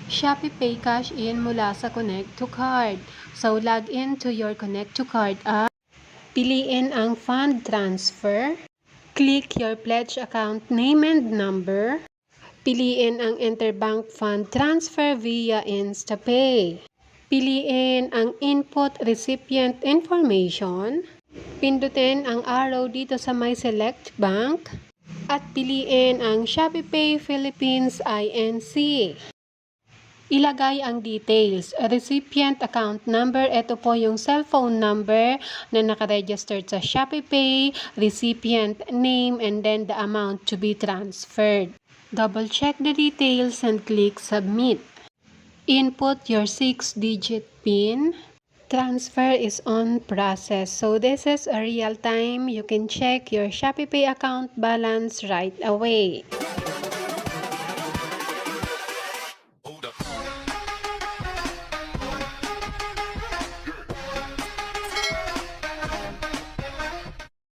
Shopeepay cash in mula sa KONEC2CARD. So, log in to your KONEC2CARD app. Piliin ang fund transfer. Click your pledge account name and number. Piliin ang interbank fund transfer via InstaPay. Piliin ang input recipient information. Pindutin ang arrow dito sa may select bank. At piliin ang Shopeepay Philippines INC. Ilagay ang details. Recipient account number, ito po yung cellphone number na nakaregistered sa Shopeepay, recipient name, and then the amount to be transferred. Double check the details and click submit. Input your 6-digit PIN. Transfer is on process. So this is a real time. You can check your Shopeepay account balance right away.